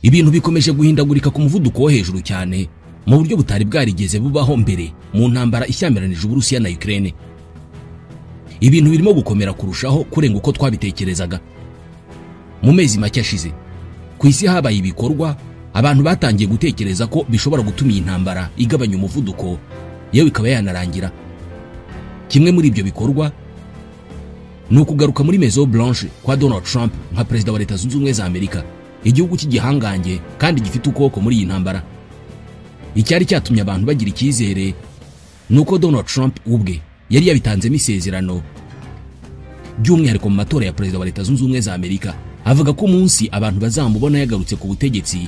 Ibintu bikomeje guhindagurika ku muvuduko wo hejuru cyane mu buryo butari bwarigeze bubaho mbere mu ntambara ishyamiranyije Uburusiya na Ukraine. Ibintu birimo gukomera kurushaho kurenga uko twabitekerezaga. Mu mezi make ashize ku isi habaye ibikorwa abantu batangiye gutekereza ko bishobora gutuma iyi ntambara igabanya umuvuduko yewe ikaba yanarangira. Kimwe muri ibyo bikorwa ni ukugaruka muri Maison Blanche kwa Donald Trump nka perezida wa Leta Zunze Ubumwe za Amerika, igihugu cy'igihangange kandi gifite ukuboko muri iyi ntambara. Icyari cyatumye abantu bagira icyizere nuko Donald Trump ubwe yari yabitanzemo isezerano by'umwihariko mu matora ya perezida wa Leta Zunze Ubumwe za Amerika, avuga ko umunsi abantu bazamubona yagarutse ku butegetsi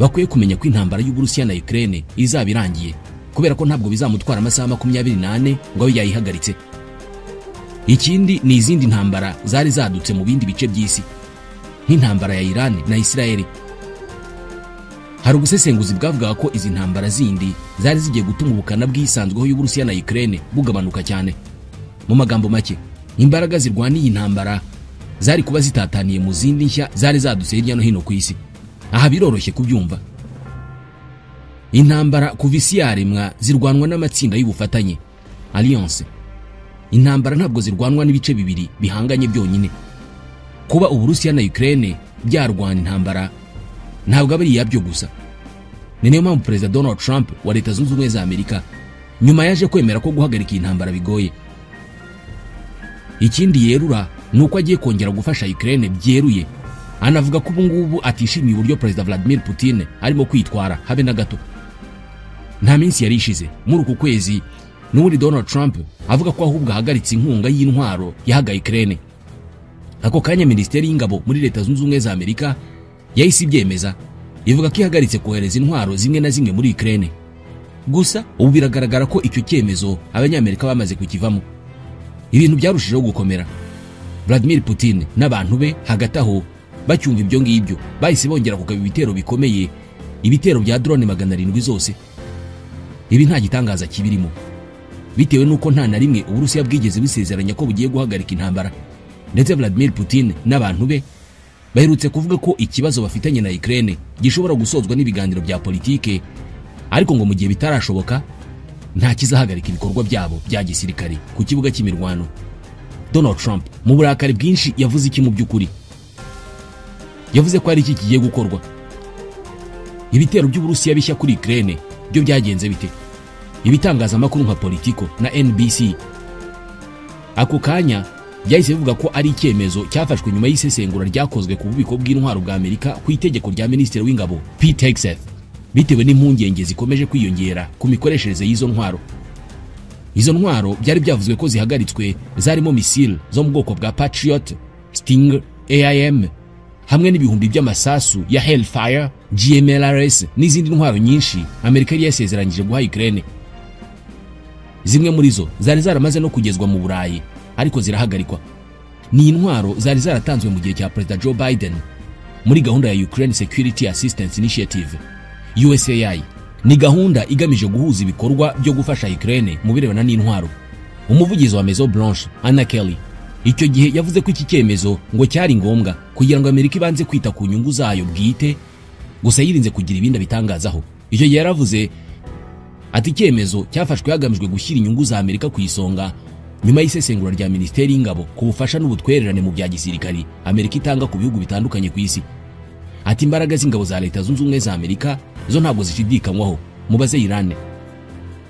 bakwiye kumenya ko intambara y'Uburusiya na Ukraine izaba irangiye, kubera ko ntabwo bizamutwara amasaha 24 ngo abe yayihagaritse. Ikindi ni izindi ntambara zari zadutse mu bindi bice by'isi nk'intambara ya Iran na Israel. Hari ubusesenguzi bwavuga ko izi ntambara zindi zari zigiye gutuma ubukana bw'isanzweho y'Uburusiya na Ukraine bugabanuka cyane. Mu magambo make, imbaraga zirwaniye intambara zari kuba zitataniye mu zindi nshya zari zadutse hirya no hino ku isi. Aha biroroshye kubyumva. Intambara kuva isi yaremwa zirwanwa n'amatsinda y'ubufatanye, alliance. Intambara ntabwo zirwanwa n'ibice bibiri bihanganye byonyine. Kuba Uburusiya na Ukraine byarwana intambara ntabwo ari yabyo gusa. Ni niyo mpamvu Perezida Donald Trump wa Leta Zunze Ubumwe za Amerika nyuma yaje kwemera ko guhagarika intambara bigoye. Ikindi yerura nuko agiye kongera gufasha Ukraine byeruye. Anavuga ko ubu ngubu atishimiye uburyo Perezida Vladimir Putin arimo kwitwara habe na gato. Nta minsi yari ishize muri uku kwezi n'ubundi Donald Trump avuga ko ahubwo ahagaritse inkunga y'intwaro yahaga Ukraine. Ako kanya Minisiteri y'Ingabo muri Leta Zunze Ubumwe za Amerika yahise ibyemeza, ivuga ko ihagaritse kohereza intwaro zimwe na zimwe muri Ukraine. Gusa ubu biragaragara ko icyo cyemezo abanyamerika bamaze kukivamo. Ibintu byarushijeho gukomera. Vladimir Putin n'abantu be hagati aho bacyumva ibyo ngibyo bahise bongera kugaba ibitero bikomeye, ibitero bya drone 700 zose. Ibi nta gitangaza kibirimo, bitewe nuko nta na rimwe Uburusiya bwigeze bisezeranya ko bugiye guhagarika intambara. Ndetse Vladimir Putin n'abantu be baherutse kuvuga ko ikibazo bafitanye na Ukraine gishobora gusozwa n'ibiganiro bya politike, ariko ngo mu gihe bitarashoboka nta kizahagarika ibikorwa byabo bya gisirikare ku kibuga cy'imirwano. Donald Trump mu burakari bwinshi yavuze iki mu by'ukuri? Yavuze ko ari iki kigiye gukorwa. Ibitero by'Uburusiya bishya kuri Ukraine byo byagenze bite? Ibitangazamakuru nka Politico na NBC ako kanya byahise bivuga ko ari icyemezo cyafashwe nyuma y'isesengura ryakozwe ku bubiko bw'intwaro bwa Amerika ku itegeko rya Minisitiri w'Ingabo Pete Hegseth, bitewe n'impungenge zikomeje kwiyongera ku mikoreshereze y'izo ntwaro. Izo ntwaro byari byavuzwe ko zihagaritswe zarimo misile zo mu bwoko bwa Patriot, Stinger, AIM hamwe n'ibihumbi by'amasasu ya Hellfire, GMLRS n'izindi ntwaro nyinshi Amerika yari yasezeranyije guha Ukraine. Zimwe muri zo zari zaramaze no kugezwa mu Burayi ariko zirahagarikwa. Ni intwaro zari zaratanzwe mu gihe cya President Joe Biden muri gahunda ya Ukraine Security Assistance Initiative USAI. Ni gahunda igamije guhuza ibikorwa byo gufasha Ukraine mu birebana n'intwaro. Umuvugizi wa Maison Blanche Anna Kelly icyo gihe yavuze ko iki cyemezo ngo cyari ngombwa kugira ngo Amerika ibanze kwita ku nyungu zayo bwite, gusa yirinze kugira ibindi bitangazaho. Icyo gihe yaravuze ati icyemezo cyafashwe hagamijwe gushyira inyungu za Amerika ku isonga nyuma y'isesengura rya Minisiteri y'Ingabo ku bufasha n'ubutwererane mu bya gisirikari Amerika itanga ku bihugu bitandukanye ku isi. Ati imbaraga z'ingabo za Leta Zunze Ubumwe za Amerika zo ntabwo zishidikanywaho, mubaze Iran.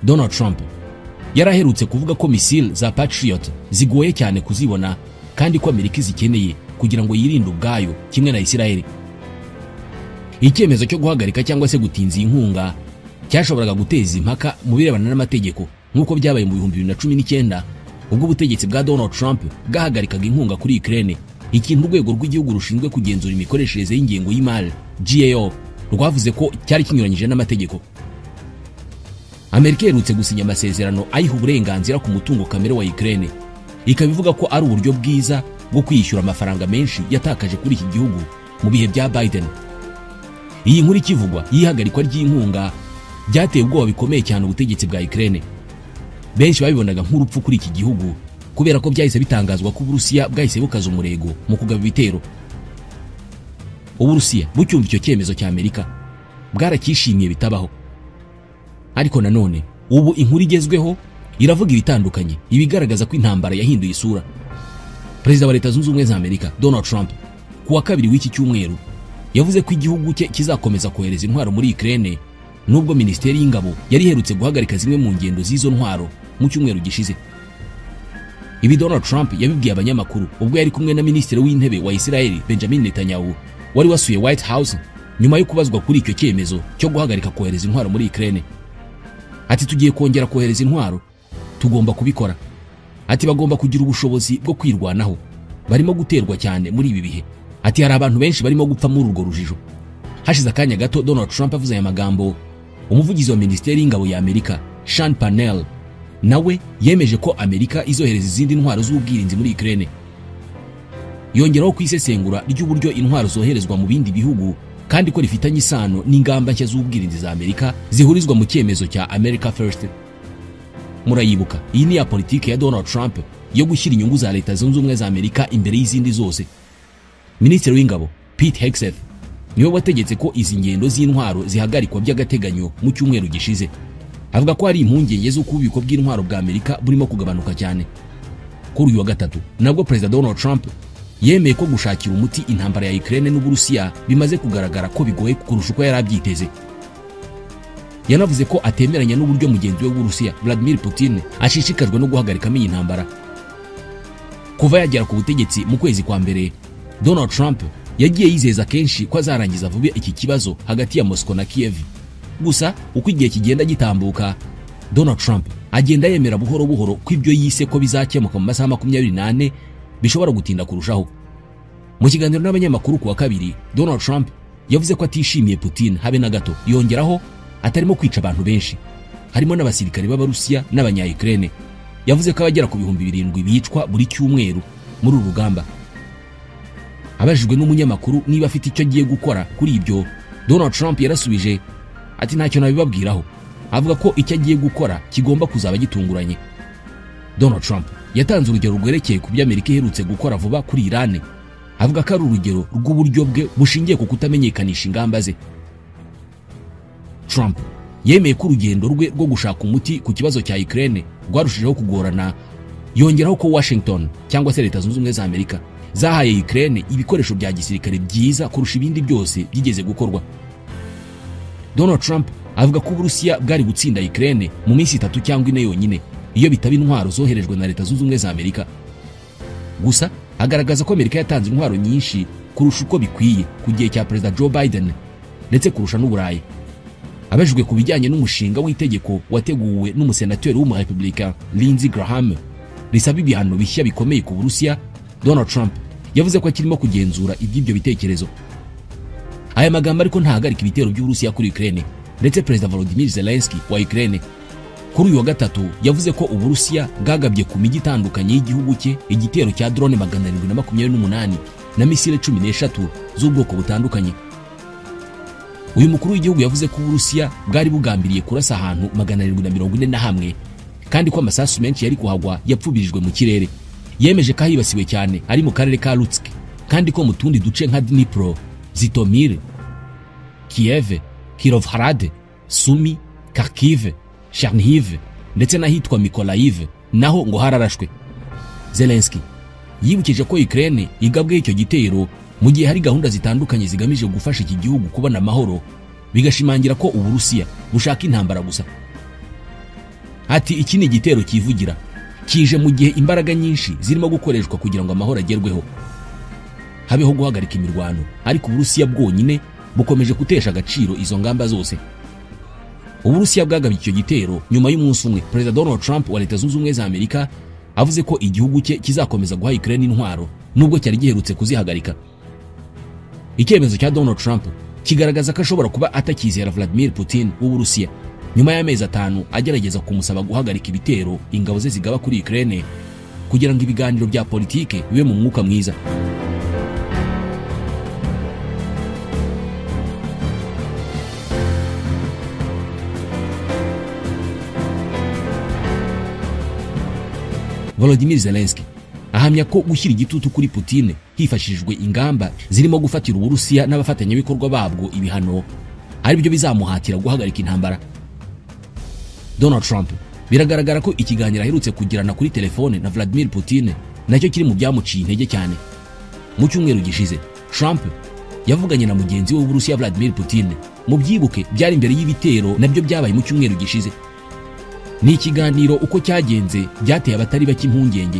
Donald Trump yaraherutse kuvuga ko misile za Patriot zigoye cyane kuzibona kandi ko Amerika zikeneye kugira ngo yirinde ubwayo kimwe na Israel. Icyemezo cyo guhagarika cyangwa se gutinza inkunga cyashoboraga guteza impaka mu birebana n'amategeko nk'uko byabaye mu 2019 ubwo ubutegetsi bwa Donald Trump bwahagarikaga inkunga kuri Ukraine, ikintu urwego rw'igihugu rushinzwe kugenzura imikoreshereze y'ingengo y'imari GAO rwavuze ko cyari kinyuranyije n'amategeko. Amerika yerutse gusinya amasezerano ayiha uburenganzira ku mutungo kamere wa Ukraine, ikabivuga ko ari uburyo bwiza bwo kwishyura amafaranga menshi yatakaje kuri iki gihugu mu bihe bya Biden. Iyi nkuru ikivugwa yihagarikwa ry'inkunga byateye ubwoba bikomeye cyane ubutegetsi bwa Ukraine. Benshi babibonaga nk'urupfu kuri iki gihugu kubera ko byahise bitangazwa ko Uburusiya bwahise bukaza umurego mu kugaba ibitero. Uburusiya bucyumva icyo cyemezo cya Amerika bwaracyishimiye bitabaho. Ariko nanone ubu inkuru igezweho iravuga ibitandukanye, ibigaragaza ko intambara yahinduye isura. Perezida wa Leta Zunze Ubumwe za Amerika Donald Trump kuwa kabiri w'iki cyumweru yavuze ko igihugu cye kizakomeza kohereza intwaro muri Ukraine, nubwo Minisiteri y'Ingabo yari iherutse guhagarika zimwe mu ngendo z'izo ntwaro mu cyumweru gishize. Ibi Donald Trump yabibwiye abanyamakuru ubwo yari kumwe na Minisitiri w'Intebe wa Israel Benjamin Netanyahu wari wasuye White House nyuma yo kubazwa kuri icyo cyemezo cyo guhagarika kohereza intwaro muri Ukraine. Ati tugiye kongera kohereza intwaro, tugomba kubikora. Ati bagomba kugira ubushobozi bwo kwirwanaho, barimo guterwa cyane muri ibi bihe. Ati hari abantu benshi barimo gupfa muri urwo rujijo. Hashize akanya gato Donald Trump avuze aya magambo, umuvugizi wa Minisiteri y'Ingabo ya Amerika Sean Parnell nawe yemeje ko Amerika izohereza izindi ntwaro z'ubwirinzi muri Ukraine. Yongeraho kwisesengura ry'uburyo intwaro zoherezwa mu bindi bihugu kandi ko rifitanye isano n'ingamba nshya z'ubwirinzi za Amerika zihurizwa mu cyemezo cya America First. Murayibuka, iyi ni ya politiki ya Donald Trump yo gushyira inyungu za Leta Zunze Ubumwe za Amerika imbere y'izindi zose. Minisitiri w'Ingabo Pete Hegseth niwe wategetse ko izi ngendo z'intwaro zihagarikwa by'agateganyo mu cyumweru gishize. Avuga ko hari impungenge z'uko ububiko bw'intwaro bwa Amerika burimo kugabanuka cyane. Kuri uyu wa gatatu nabwo Perezida Donald Trump yemeye ko gushakira umuti intambara ya Ukraine n'Uburusiya bimaze kugaragara ko bigoye kurusha uko yari abyiteze. Yanavuze ko atemeranya n'uburyo mugenzi we w'Uburusiya Vladimir Putin ashishikajwe no guhagarikamo iyi ntambara. Kuva yagera ku butegetsi mu kwezi kwa mbere, Donald Trump yagiye yizeza kenshi ko azarangiza vuba iki kibazo hagati ya Moscow na Kiev. Gusa uko igihe kigenda gitambuka, Donald Trump agenda yemera buhoro buhoro ko ibyo yise ko bizakemuka mu masaha 24 bishobora gutinda kurushaho. Mu kiganiro n'abanyamakuru kuwa kabiri, Donald Trump yavuze ko atishimiye Putin habe na gato. Yongeraho atarimo kwica abantu benshi, harimo n'abasirikare b'Abarusiya n'abanya-Ukraine. Yavuze ko abagera ku 7,000 bicwa buri cyumweru muri uru rugamba. Abajijwe n'umunyamakuru niba afite icyo agiye gukora kuri ibyo, Donald Trump yarasubije ati ntacyo nabibabwiraho. Avuga ko icyo agiye gukora kigomba kuzaba gitunguranye. Donald Trump yatanze urugero rwerekeye ku byo Amerika iherutse gukora vuba kuri Iran. Avuga ko ari urugero rw'uburyo bwe bushingiye ku kutamenyekanisha ingamba ze. Trump yemeye ko urugendo rwe rwo gushaka umuti ku kibazo cya Ukraine rwarushijeho kugorana. Yongeraho ko Washington cyangwa se Leta Zunze Ubumwe za Amerika zahaye Ukraine ibikoresho bya gisirikare byiza kurusha ibindi byose byigeze gukorwa. Donald Trump avuga ko Uburusiya bwari gutsinda Ukraine mu minsi 3 cyangwa 4 yonyine iyo bitaba intwaro zoherejwe na Leta Zunze Ubumwe za Amerika. Gusa agaragaza ko Amerika yatanze intwaro nyinshi kurusha uko bikwiye ku gihe cya Perezida Joe Biden ndetse kurusha n'Uburayi. Abajijwe ku bijyanye n'umushinga w'itegeko wateguwe n'umusenateri w'umurepublika Lindsey Graham risaba ibihano bishya bikomeye ku Burusiya, Donald Trump yavuze ko akirimo kugenzura iby'ibyo bitekerezo. Aya magambo ariko ntahagarika ibitero by'Uburusiya kuri Ukraine, ndetse Perezida Volodymyr Zelensky wa Ukraine kuri uyu wa gatatu yavuze ko Uburusiya bwagabye ku mijyi itandukanye y'igihugu cye igitero cya drone 728 na misile 13 z'ubwoko butandukanye. Uyu mukuru w'igihugu yavuze ko Uburusiya bwari bugambiriye kurasa ahantu 741 kandi ko amasasu menshi yari kuhagwa yapfubirijwe mu kirere. Yemeje ko hibasiwe cyane ari mu karere ka Lutsk kandi ko mu tundi duce nka Dnipro, Zitomir, Kiev, Kirovgrad, Sumy, Kharkiv, Chernihiv ndetse n'ahitwa Mykolaiv naho ngo hararashwe. Zelensky yibukije ko Ukraine igabwe icyo gitero mu gihe hari gahunda zitandukanye zigamije gufasha iki gihugu kubona amahoro, bigashimangira ko Uburusiya bushaka intambara gusa. Ati iki ni igitero kivugira kije mu gihe imbaraga nyinshi zirimo gukoreshwa kugira ngo amahoro agerweho, habeho guhagarika imirwano, ariko Uburusiya bwonyine bukomeje gutesha agaciro izo ngamba zose. Uburusiya bwagabye icyo gitero nyuma y'umunsi umwe Perezida Donald Trump wa Leta Zunze Ubumwe za Amerika avuze ko igihugu cye kizakomeza guha Ukraine intwaro nubwo cyari giherutse kuzihagarika. Icyemezo cya Donald Trump kigaragaza ko ashobora kuba atakizera Vladimir Putin w'Uburusiya nyuma y'amezi 5 agerageza kumusaba guhagarika ibitero ingabo ze zigaba kuri Ukraine kugira ngo ibiganiro bya politike bibe mu mwuka mwiza. Volodymyr Zelensky ahamya ko gushyira igitutu kuri Putin hifashishijwe ingamba zirimo gufatira Uburusiya n'abafatanyabikorwa babwo ibihano ari byo bizamuhatira guhagarika intambara. Donald Trump biragaragara ko ikiganiro aherutse kugirana kuri telefone na Vladimir Putin nacyo kiri mu byamuciye intege cyane. Mu cyumweru gishize Trump yavuganye na mugenzi we w'Uburusiya Vladimir Putin. Mu byibuke byari imbere y'ibitero nabyo byabaye mu cyumweru gishize. Ni ikiganiro uko cyagenze byateye abatari bake impungenge.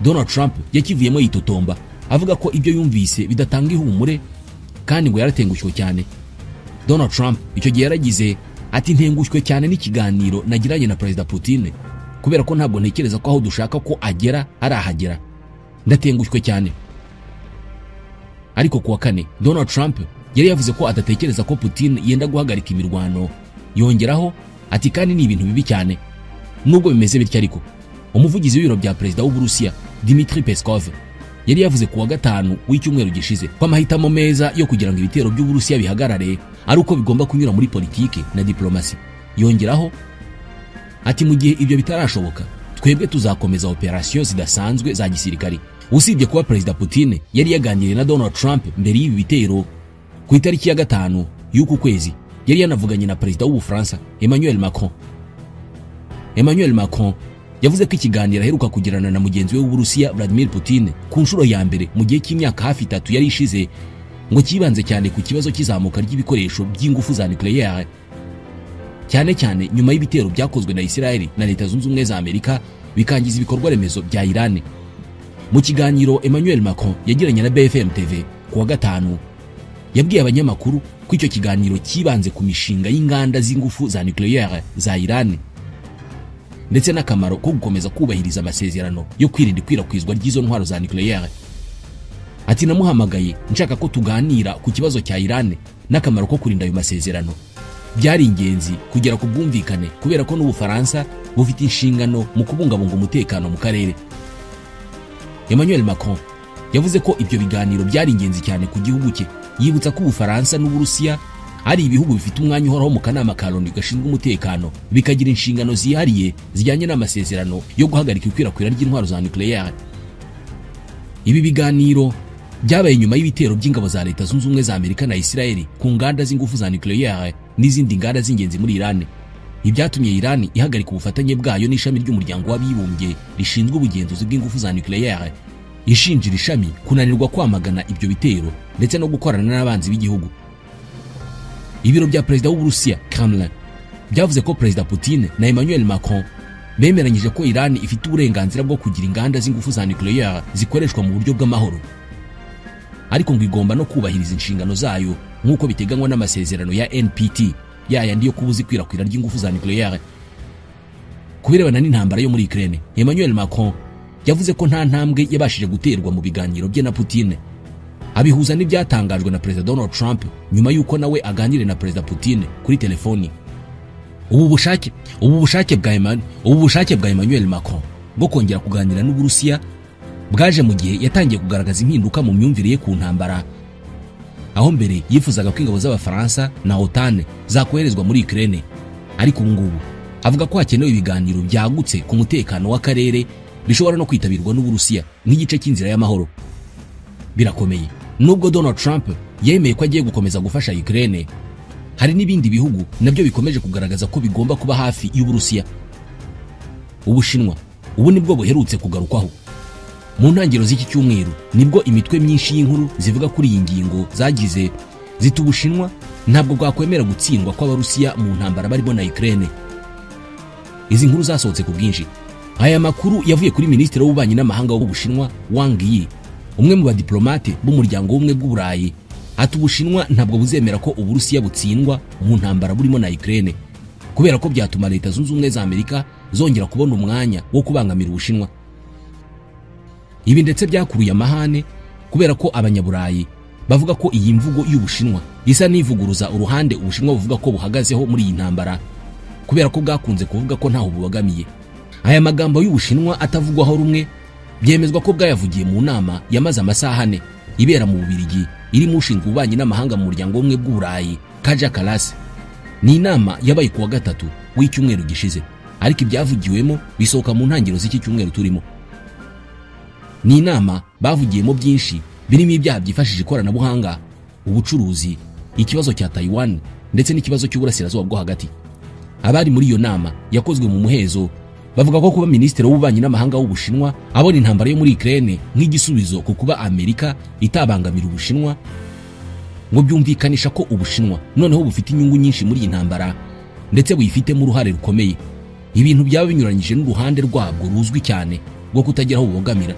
Donald Trump yakivuyemo yitotomba avuga ko ibyo yumvise bidatanga ihumure kandi ngo yaratengushywe cyane. Donald Trump icyo gihe yaragize ati ntengushywe cyane n'ikiganiro nagiranye na Perezida Putin kubera ko ntabwo ntekereza ko aho dushaka ko agera ari ahagera. Ndatengushywe cyane. Ariko kuwa kane Donald Trump yari yavuze ko adatekereza ko Putin yenda guhagarika imirwano. Yongeraho ati kandi ni ibintu bibi cyane. Nubwo bimeze bityo ariko umuvugizi w'ibiro bya Perezida w'Uburusiya Dmitry Peskov yari yavuze kuwa gatanu w'icyumweru gishize ko amahitamo meza yo kugira ngo ibitero by'Uburusiya bihagarare ari uko bigomba kunyura muri politiki na diplomasi. Yongeraho ati mu gihe ibyo bitarashoboka twebwe tuzakomeza operasiyo zidasanzwe za gisirikari. Usibye kuba Perezida Putin yari yaganiriye na Donald Trump mbere y'ibi bitero ku itariki ya 5 y'uku kwezi, yari yanavuganye na Perezida w'Ubufaransa Emmanuel Macron. Emmanuel Macron yavuze ko ikiganiro aheruka kugirana na mugenzi we w'Uburusiya Vladimir Putin ku nshuro ya mbere mu gihe cy'imyaka hafi 3 yari ishize ngo kibanze cyane ku kibazo cy'izamuka ry'ibikoresho by'ingufu za nucleaire, cyane cyane nyuma y'ibitero byakozwe na Israel na Leta Zunze Ubumwe za Amerika bikangiza ibikorwa remezo bya Iran. Mu kiganiro Emmanuel Macron yagiranye na BFM TV kuwa gatanu yabwiye abanyamakuru ko icyo kiganiro kibanze ku mishinga y'inganda z'ingufu za nucleaire za Iran ndetse n'akamaro ko gukomeza kubahiriza amasezerano yo kwirinda ikwirakwizwa ry'izo ntwaro za nucleaire. Ati namuhamagaye nshaka ko tuganira ku kibazo cya Iran n'akamaro ko kurinda ayo masezerano. Byari ingenzi kugera ku bwumvikane kubera ko n'Ubufaransa bufite inshingano mu kubungabunga umutekano mu karere. Emmanuel Macron yavuze ko ibyo biganiro byari ingenzi cyane ku gihugu cye, yibutsa ko Ubufaransa n'Uburusiya ari ibihugu bifite umwanya uhoraho mu kanama ka Loni gashinzwe umutekano, bikagira inshingano zihariye zijyanye n'amasezerano yo guhagarika ikwirakwira ry'intwaro za nucleaire. Ibi biganiro byabaye nyuma y'ibitero by'ingabo za Leta Zunze Ubumwe za Amerika na Israel ku nganda z'ingufu za nucleaire n'izindi nganda z'ingenzi muri Iran. Ibyatumye Iran ihagarika ubufatanye bwayo n'ishami ry'umuryango w'abibumbye rishinzwe ubugenzuzi bw'ingufu za nucleaire, ishinjira ishami kunanirwa kwamagana ibyo bitero ndetse no gukorana n'abanzi b'igihugu. Ibiro bya Perezida w'Uburusiya Kremlin byavuze ko Perezida Putin na Emmanuel Macron bemeranyije ko Iran ifite uburenganzira bwo kugira inganda z'ingufu za nucleaire zikoreshwa mu buryo bw'amahoro, ariko ngo igomba no kubahiriza inshingano zayo nk'uko biteganywa n'amasezerano ya NPT yayandi yo kubuza ikwirakwira ry'ingufu za nucleaire. Kubirebana n'intambara yo muri Ukraine, Emmanuel Macron yavuze ko nta ntambwe yabashije guterwa mu biganiro bye na Putin. Abihuza n'ibyatangajwe na Perezida Donald Trump nyuma y'uko nawe aganire na Perezida Putin kuri telefoni. Ubu bushake bwa Emmanuel Macron bwo kongera kuganira n'Uburusiya bwaje mu gihe yatangiye kugaragaza impinduka mu myumvire ye ku ntambara, aho mbere yifuzaga ko ingabo z'Abafaransa na OTAN zakoherezwa muri Ukraine, ariko ubu ngubu avuga ko hakenewe ibiganiro byagutse ku mutekano w'akarere bishobora no kwitabirwa n'Uburusiya nk'igice cy'inzira y'amahoro. Birakomeye. Nubwo Donald Trump yemeye ko agiye gukomeza gufasha Ukraine, hari n'ibindi bihugu nabyo bikomeje kugaragaza ko bigomba kuba hafi y'Uburusiya. Ubushinwa ubu nibwo buherutse kugarukwaho. Mu ntangiriro z'iki cyumweru nibwo imitwe myinshi y'inkuru zivuga kuri iyi ngingo zagize zita Ubushinwa ntabwo bwakwemera gutsindwa kw'Abarusiya mu ntambara barimo na Ukraine. Izi nkuru zasohotse ku bwinshi. Aya makuru yavuye kuri Minisitiri w'Ububanyi n'Amahanga w'Ubushinwa Wang Yi, umwe mu badiplomate b'umuryango w'ubumwe bw'Uburayi. Ati Ubushinwa ntabwo buzemera ko Uburusiya butsindwa mu ntambara burimo na Ukraine, kubera ko byatuma Leta Zunze Ubumwe za Amerika zongera kubona umwanya wo kubangamira Ubushinwa. Ibi ndetse byakuruye amahane kubera ko abanyaburayi bavuga ko iyi mvugo y'Ubushinwa isa n'ivuguruza uruhande Ubushinwa buvuga ko buhagazeho muri iyi ntambara, kubera ko bwakunze kuvuga ko ntaho bubagamiye. Aya magambo y'Ubushinwa atavugwaho rumwe byemezwa ko bwayavugiye mu nama yamaze amasaha 4 ibera mu Bubiligi irimo ushinzwe ububanyi n'amahanga mu muryango w'ubumwe bw'Uburayi Kaja Kallas. Ni inama yabaye kuwa gatatu w'icyumweru gishize, ariko ibyavugiwemo bisohoka mu ntangiriro z'iki cyumweru turimo. ni inama bavugiyemo byinshi birimo ibyaha byifashishije ikoranabuhanga, ubucuruzi, ikibazo cya Taiwan ndetse n'ikibazo cy'uburasirazuba bwo hagati. Abari muri iyo nama yakozwe mu muhezo bavuga ko kuba minisitiri w'ububanyi n'amahanga w'Ubushinwa abona intambara yo muri Ukraine nk'igisubizo ku kuba Amerika itabangamira Ubushinwa, ngo byumvikanisha ko Ubushinwa noneho bufite inyungu nyinshi muri iyi ntambara ndetse buyifitemo uruhare rukomeye, ibintu byaba binyuranyije n'uruhande rwabwo ruzwi cyane rwo kutagira aho bubogamira.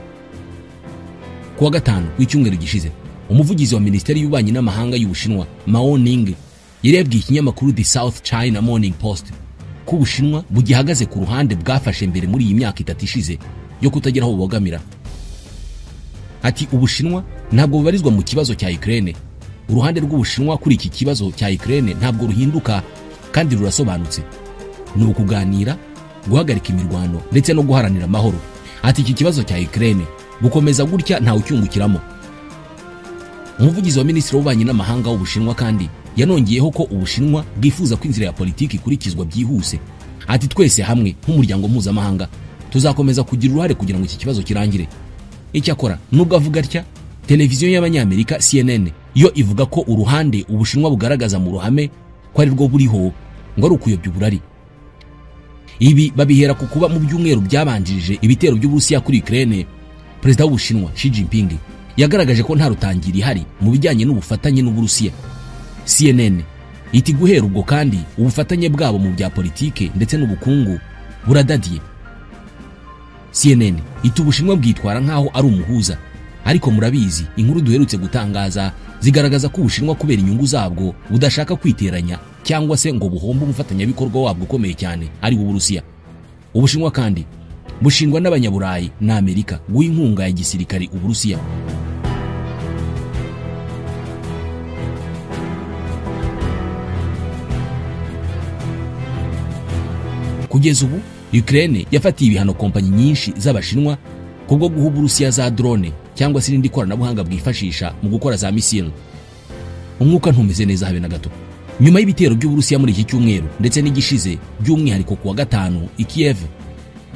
Kuwa gatanu w'icyumweru gishize, umuvugizi wa minisiteri y'ububanyi n'amahanga y'Ubushinwa Mao Ning yari yabwiye ikinyamakuru The South China Morning Post ko Ubushinwa bugihagaze ku ruhande bwafashe mbere muri iyi myaka 3 ishize yo kutagira aho bubogamira. Ati Ubushinwa ntabwo bubarizwa mu kibazo cya Ukraine. Uruhande rw'Ubushinwa kuri iki kibazo cya Ukraine ntabwo ruhinduka kandi rurasobanutse. Ni ukuganira, guhagarika imirwano ndetse no guharanira amahoro. Ati iki kibazo cya Ukraine bukomeza gutya nta ucyungukiramo. Umuvugizi wa minisitiri w'ububanyi n'amahanga w'Ubushinwa kandi yanongeyeho ko Ubushinwa bwifuza ko inzira ya politiki ikurikizwa byihuse. Ati twese hamwe nk'umuryango mpuzamahanga tuzakomeza kugira uruhare kugira ngo iki kibazo kirangire. Icyakora nubwo avuga atya, televiziyo y'Abanyamerika CNN yo ivuga ko uruhande Ubushinwa bugaragaza mu ruhame ko ari rwo buriho ngo ari ukuyobya uburari. Ibi babihera ku kuba mu byumweru byabanjirije ibitero by'Uburusiya kuri Ukraine, Perezida w'Ubushinwa Xi Jinping yagaragaje ko nta rutangira ihari mu bijyanye n'ubufatanye n'Uburusiya. CNN iti guhera ubwo kandi ubufatanye bwabo mu bya politike ndetse n'ubukungu buradadiye. CNN iti Ubushinwa bwitwara nkaho ari umuhuza, ariko murabizi inkuru duherutse gutangaza zigaragaza ko Ubushinwa kubera inyungu zabwo budashaka kwiteranya cyangwa se ngo buhombe umufatanyabikorwa wabwo ukomeye cyane ari Uburusiya. Ubushinwa kandi bushingwa n'Abanyaburayi na Amerika guha inkunga ya gisirikari Uburusiya. Kugeza ubu Ukraine yafatiye ibihano kompanyi nyinshi z'Abashinwa kubwo guha Uburusiya za drone cyangwa se irindi koranabuhanga bwifashisha mu gukora za misile. Umwuka ntumeze neza habe na gato nyuma y'ibitero by'Uburusiya muri iki cyumweru ndetse n'igishize, by'umwihariko kuwa gatanu i Kiev.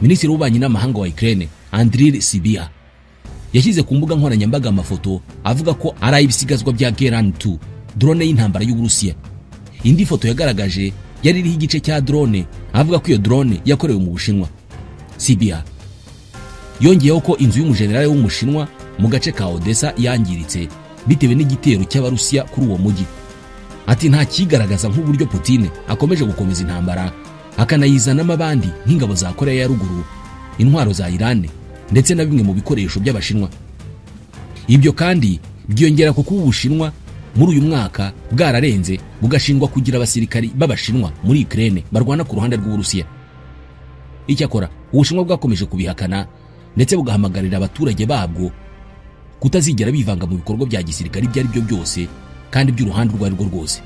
Minisitiri w'ububanyi n'amahanga wa Ukraine Andriy Sybiha yashyize ku mbuga nkoranyambaga amafoto avuga ko ari ibisigazwa bya Geran 2, drone y'intambara y'Uburusiya. Indi foto yagaragaje yari iriho igice cya drone avuga ko iyo drone yakorewe mu Bushinwa. Sybiha yongeyeho ko inzu y'umujenerali w'Umushinwa mu gace ka Odessa yangiritse bitewe n'igitero cy'Abarusiya kuri uwo mujyi. Ati nta kigaragaza nk'uburyo Putin akomeje gukomeza intambara akanayizanamo abandi nk'ingabo za Korea ya ruguru, intwaro za Iran ndetse na bimwe mu bikoresho by'Abashinwa. Ibyo kandi byongera ku kuba Ubushinwa muri uyu mwaka bwararenze bugashingwa kugira abasirikari b'Abashinwa muri Ukraine barwana ku ruhande rw'Uburusiya. Icyakora Ubushinwa bwakomeje kubihakana ndetse bugahamagarira abaturage babwo kutazigera bivanga mu bikorwa bya gisirikari ibyo ari byo byose kandi by'uruhande urwo ari rwo rwose.